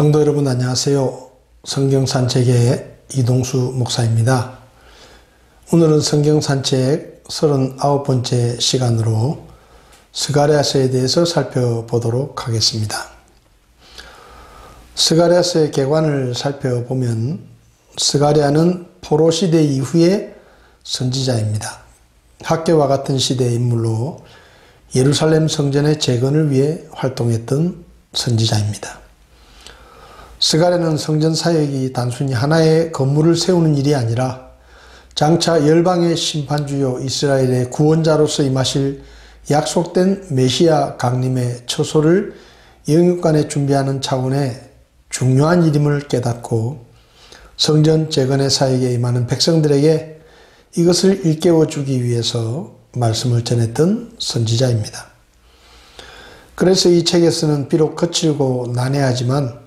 성도 여러분 안녕하세요. 성경산책의 이동수 목사입니다. 오늘은 성경산책 39번째 시간으로 스가랴서에 대해서 살펴보도록 하겠습니다. 스가랴서의 개관을 살펴보면 스가랴는 포로 시대 이후의 선지자입니다. 학개와 같은 시대의 인물로 예루살렘 성전의 재건을 위해 활동했던 선지자입니다. 스가랴는 성전 사역이 단순히 하나의 건물을 세우는 일이 아니라 장차 열방의 심판주요 이스라엘의 구원자로서 임하실 약속된 메시아 강림의 처소를 영육간에 준비하는 차원의 중요한 일임을 깨닫고 성전 재건의 사역에 임하는 백성들에게 이것을 일깨워 주기 위해서 말씀을 전했던 선지자입니다. 그래서 이 책에서는 비록 거칠고 난해하지만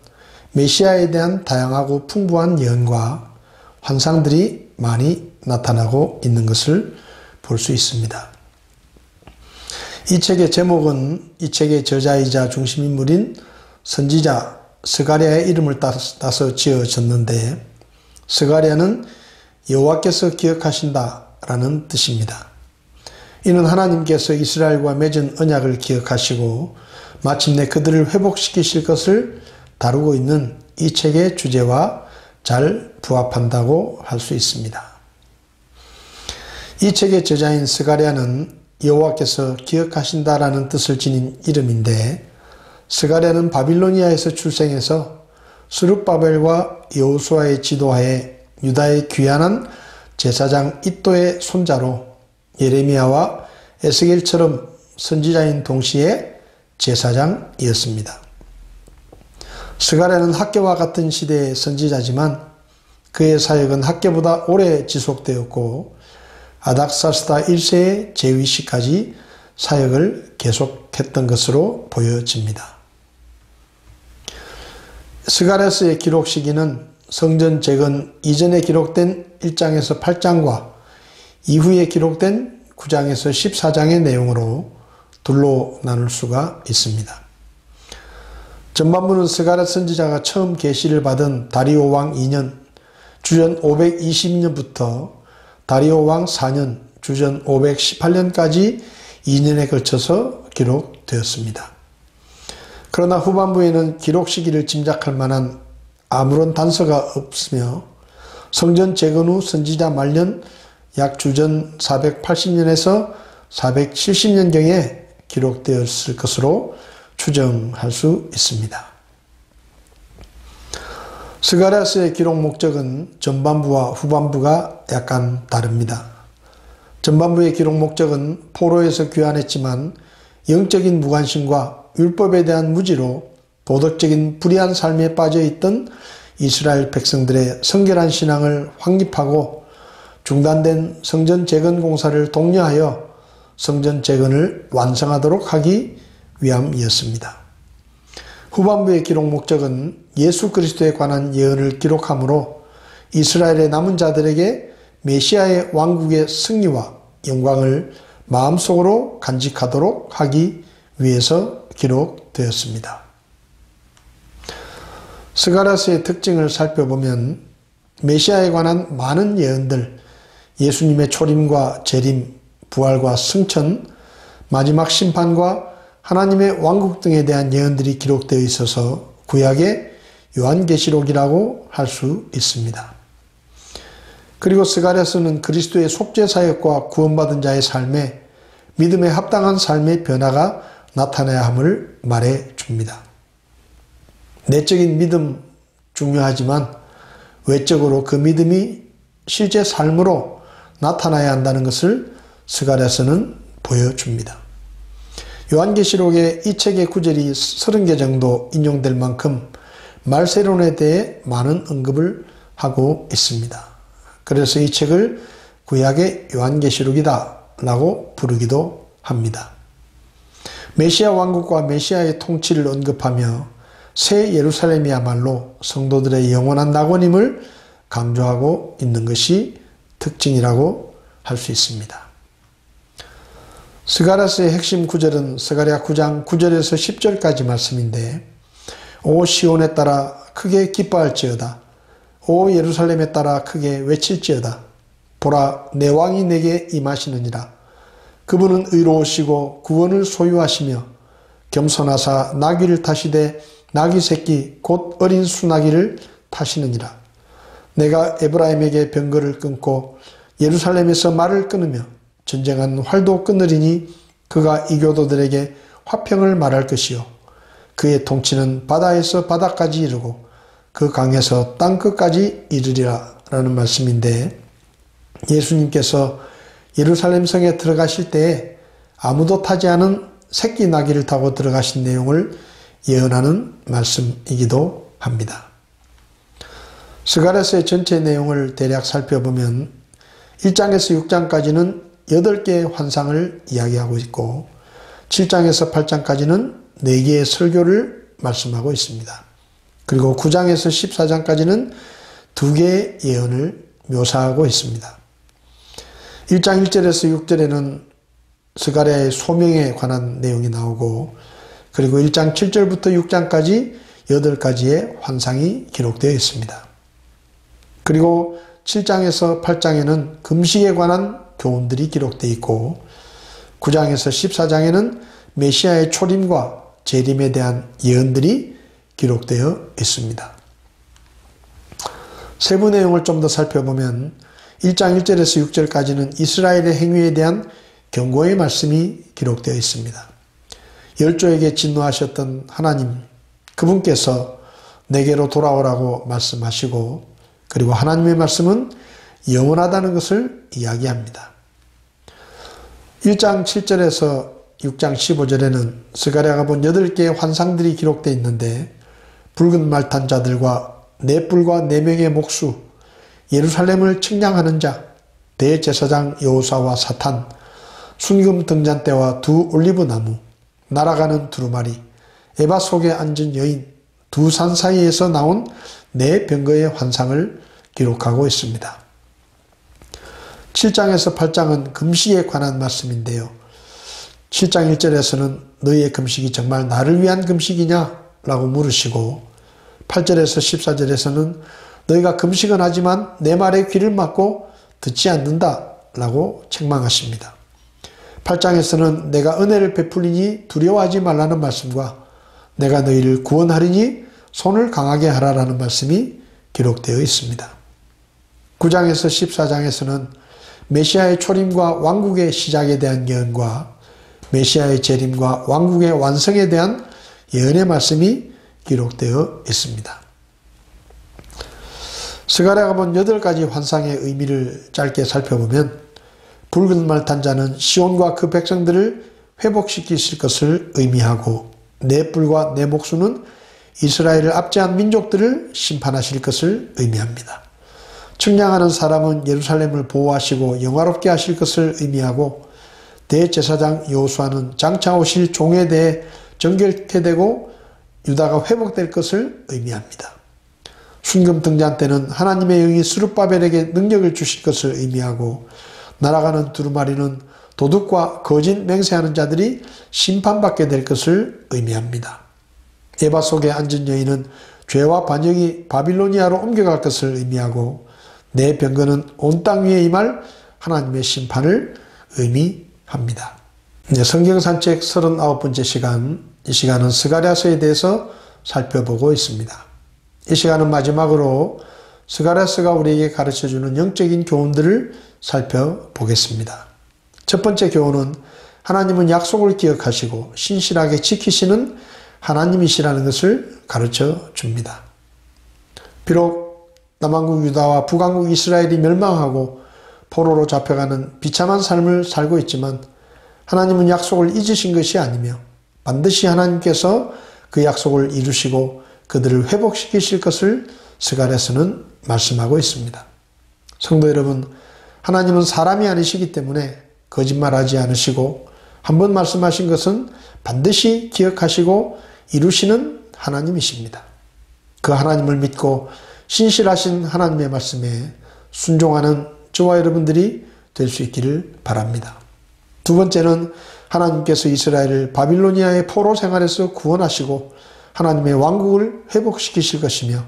메시아에 대한 다양하고 풍부한 예언과 환상들이 많이 나타나고 있는 것을 볼 수 있습니다. 이 책의 제목은 이 책의 저자이자 중심인물인 선지자 스가랴의 이름을 따서 지어졌는데 스가랴는 여호와께서 기억하신다라는 뜻입니다. 이는 하나님께서 이스라엘과 맺은 언약을 기억하시고 마침내 그들을 회복시키실 것을 다루고 있는 이 책의 주제와 잘 부합한다고 할 수 있습니다. 이 책의 저자인 스가랴는 여호와께서 기억하신다라는 뜻을 지닌 이름인데 스가랴는 바빌로니아에서 출생해서 스룹바벨과 여호수아의 지도하에 유다의 귀환한 제사장 iddo의 손자로 예레미야와 에스겔처럼 선지자인 동시에 제사장이었습니다. 스가랴는 학개와 같은 시대의 선지자지만 그의 사역은 학개보다 오래 지속되었고 아닥사스다 1세의 제위 시까지 사역을 계속했던 것으로 보여집니다. 스가랴서의 기록 시기는 성전 재건 이전에 기록된 1장에서 8장과 이후에 기록된 9장에서 14장의 내용으로 둘로 나눌 수가 있습니다. 전반부는 스가랴 선지자가 처음 계시를 받은 다리오 왕 2년 주전 520년부터 다리오 왕 4년 주전 518년까지 2년에 걸쳐서 기록되었습니다. 그러나 후반부에는 기록 시기를 짐작할 만한 아무런 단서가 없으며 성전 재건 후 선지자 말년 약 주전 480년에서 470년경에 기록되었을 것으로 추정할 수 있습니다. 스가랴서의 기록 목적은 전반부와 후반부가 약간 다릅니다. 전반부의 기록 목적은 포로에서 귀환했지만 영적인 무관심과 율법에 대한 무지로 도덕적인 불의한 삶에 빠져있던 이스라엘 백성들의 성결한 신앙을 확립하고 중단된 성전 재건 공사를 독려하여 성전 재건을 완성하도록 하기 위함이었습니다. 후반부의 기록 목적은 예수 그리스도에 관한 예언을 기록하므로 이스라엘의 남은 자들에게 메시아의 왕국의 승리와 영광을 마음속으로 간직하도록 하기 위해서 기록되었습니다. 스가랴서의 특징을 살펴보면 메시아에 관한 많은 예언들, 예수님의 초림과 재림, 부활과 승천, 마지막 심판과 하나님의 왕국 등에 대한 예언들이 기록되어 있어서 구약의 요한계시록이라고 할 수 있습니다. 그리고 스가랴서는 그리스도의 속죄 사역과 구원받은 자의 삶에 믿음에 합당한 삶의 변화가 나타나야 함을 말해 줍니다. 내적인 믿음 중요하지만 외적으로 그 믿음이 실제 삶으로 나타나야 한다는 것을 스가랴서는 보여줍니다. 요한계시록에 이 책의 구절이 30개 정도 인용될 만큼 말세론에 대해 많은 언급을 하고 있습니다. 그래서 이 책을 구약의 요한계시록이다 라고 부르기도 합니다. 메시아 왕국과 메시아의 통치를 언급하며 새 예루살렘이야말로 성도들의 영원한 낙원임을 강조하고 있는 것이 특징이라고 할 수 있습니다. 스가랴서의 핵심 구절은 스가랴 9장 9절에서 10절까지 말씀인데 오 시온에 따라 크게 기뻐할지어다. 오 예루살렘에 따라 크게 외칠지어다. 보라 내 왕이 내게 임하시느니라. 그분은 의로우시고 구원을 소유하시며 겸손하사 나귀를 타시되 나귀 새끼 곧 어린 수나귀를 타시느니라. 내가 에브라임에게 병거를 끊고 예루살렘에서 말을 끊으며 전쟁한 활도 끊으리니 그가 이교도들에게 화평을 말할 것이요 그의 통치는 바다에서 바다까지 이르고 그 강에서 땅끝까지 이르리라 라는 말씀인데, 예수님께서 예루살렘 성에 들어가실 때에 아무도 타지 않은 새끼 나귀를 타고 들어가신 내용을 예언하는 말씀이기도 합니다. 스가랴서의 전체 내용을 대략 살펴보면 1장에서 6장까지는 8개의 환상을 이야기하고 있고 7장에서 8장까지는 4개의 설교를 말씀하고 있습니다. 그리고 9장에서 14장까지는 2개의 예언을 묘사하고 있습니다. 1장 1절에서 6절에는 스가랴의 소명에 관한 내용이 나오고, 그리고 1장 7절부터 6장까지 8가지의 환상이 기록되어 있습니다. 그리고 7장에서 8장에는 금식에 관한 교훈들이 기록되어 있고 9장에서 14장에는 메시아의 초림과 재림에 대한 예언들이 기록되어 있습니다. 세부 내용을 좀 더 살펴보면 1장 1절에서 6절까지는 이스라엘의 행위에 대한 경고의 말씀이 기록되어 있습니다. 열조에게 진노하셨던 하나님, 그분께서 내게로 돌아오라고 말씀하시고, 그리고 하나님의 말씀은 영원하다는 것을 이야기합니다. 1장 7절에서 6장 15절에는 스가랴가 본 8개의 환상들이 기록되어 있는데, 붉은 말 탄 자들과 네 뿔과 4명의 목수, 예루살렘을 측량하는 자, 대제사장 여호사와 사탄, 순금 등잔대와 2 올리브 나무, 날아가는 두루마리, 에바 속에 앉은 여인, 2 산 사이에서 나온 4 병거의 환상을 기록하고 있습니다. 7장에서 8장은 금식에 관한 말씀인데요. 7장 1절에서는 너희의 금식이 정말 나를 위한 금식이냐? 라고 물으시고, 8절에서 14절에서는 너희가 금식은 하지만 내 말에 귀를 막고 듣지 않는다 라고 책망하십니다. 8장에서는 내가 은혜를 베풀리니 두려워하지 말라는 말씀과 내가 너희를 구원하리니 손을 강하게 하라라는 말씀이 기록되어 있습니다. 9장에서 14장에서는 메시아의 초림과 왕국의 시작에 대한 예언과 메시아의 재림과 왕국의 완성에 대한 예언의 말씀이 기록되어 있습니다. 스가랴가 본 8가지 환상의 의미를 짧게 살펴보면, 붉은 말 탄 자는 시온과 그 백성들을 회복시키실 것을 의미하고, 네 뿔과 네 목수는 이스라엘을 압제한 민족들을 심판하실 것을 의미합니다. 측량하는 사람은 예루살렘을 보호하시고 영화롭게 하실 것을 의미하고, 대제사장 여호수아는 장차 오실 종에 대해 정결케 되고 유다가 회복될 것을 의미합니다. 순금 등잔대는 하나님의 영이 스룹바벨에게 능력을 주실 것을 의미하고, 날아가는 두루마리는 도둑과 거짓 맹세하는 자들이 심판받게 될 것을 의미합니다. 에바 속에 앉은 여인은 죄와 반역이 바빌로니아로 옮겨갈 것을 의미하고, 내 병거는 온 땅 위에 임할 하나님의 심판을 의미합니다. 성경산책 39번째 시간, 이 시간은 스가랴서에 대해서 살펴보고 있습니다. 이 시간은 마지막으로 스가랴서가 우리에게 가르쳐주는 영적인 교훈들을 살펴보겠습니다. 첫 번째 교훈은 하나님은 약속을 기억하시고 신실하게 지키시는 하나님이시라는 것을 가르쳐 줍니다. 비록 남왕국 유다와 북왕국 이스라엘이 멸망하고 포로로 잡혀가는 비참한 삶을 살고 있지만 하나님은 약속을 잊으신 것이 아니며 반드시 하나님께서 그 약속을 이루시고 그들을 회복시키실 것을 스가랴서는 말씀하고 있습니다. 성도 여러분, 하나님은 사람이 아니시기 때문에 거짓말하지 않으시고 한번 말씀하신 것은 반드시 기억하시고 이루시는 하나님이십니다. 그 하나님을 믿고 신실하신 하나님의 말씀에 순종하는 저와 여러분들이 될 수 있기를 바랍니다. 두 번째는 하나님께서 이스라엘을 바빌로니아의 포로 생활에서 구원하시고 하나님의 왕국을 회복시키실 것이며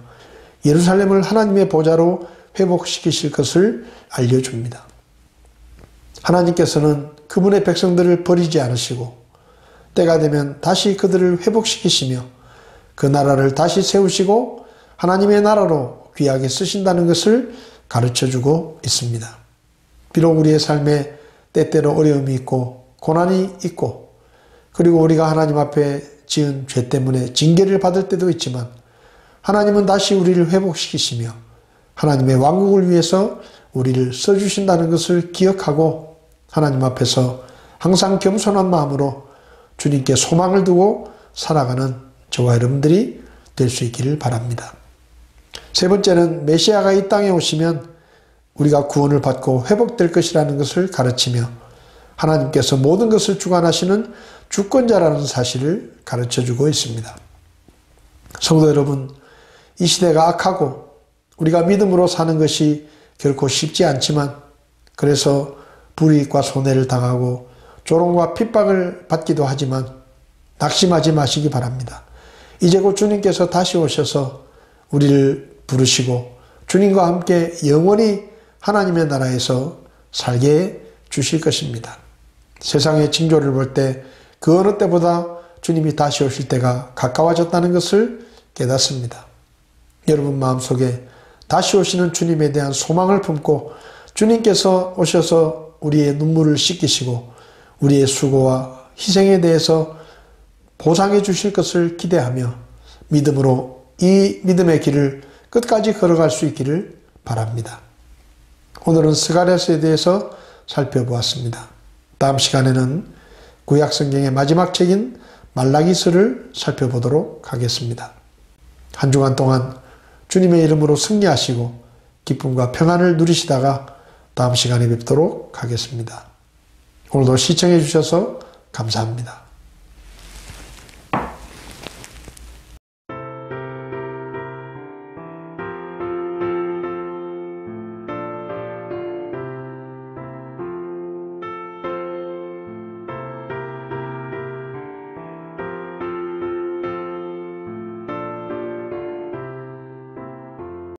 예루살렘을 하나님의 보좌로 회복시키실 것을 알려줍니다. 하나님께서는 그분의 백성들을 버리지 않으시고 때가 되면 다시 그들을 회복시키시며 그 나라를 다시 세우시고 하나님의 나라로 귀하게 쓰신다는 것을 가르쳐주고 있습니다. 비록 우리의 삶에 때때로 어려움이 있고 고난이 있고 그리고 우리가 하나님 앞에 지은 죄 때문에 징계를 받을 때도 있지만 하나님은 다시 우리를 회복시키시며 하나님의 왕국을 위해서 우리를 써주신다는 것을 기억하고 하나님 앞에서 항상 겸손한 마음으로 주님께 소망을 두고 살아가는 저와 여러분들이 될 수 있기를 바랍니다. 세 번째는 메시아가 이 땅에 오시면 우리가 구원을 받고 회복될 것이라는 것을 가르치며 하나님께서 모든 것을 주관하시는 주권자라는 사실을 가르쳐주고 있습니다. 성도 여러분, 이 시대가 악하고 우리가 믿음으로 사는 것이 결코 쉽지 않지만 그래서 불이익과 손해를 당하고 조롱과 핍박을 받기도 하지만 낙심하지 마시기 바랍니다. 이제 곧 주님께서 다시 오셔서 우리를 부르시고 주님과 함께 영원히 하나님의 나라에서 살게 주실 것입니다. 세상의 징조를 볼 때 그 어느 때보다 주님이 다시 오실 때가 가까워졌다는 것을 깨닫습니다. 여러분 마음속에 다시 오시는 주님에 대한 소망을 품고 주님께서 오셔서 우리의 눈물을 씻기시고 우리의 수고와 희생에 대해서 보상해 주실 것을 기대하며 믿음으로 이 믿음의 길을 끝까지 걸어갈 수 있기를 바랍니다. 오늘은 스가랴서에 대해서 살펴보았습니다. 다음 시간에는 구약성경의 마지막 책인 말라기서를 살펴보도록 하겠습니다. 한 주간 동안 주님의 이름으로 승리하시고 기쁨과 평안을 누리시다가 다음 시간에 뵙도록 하겠습니다. 오늘도 시청해 주셔서 감사합니다.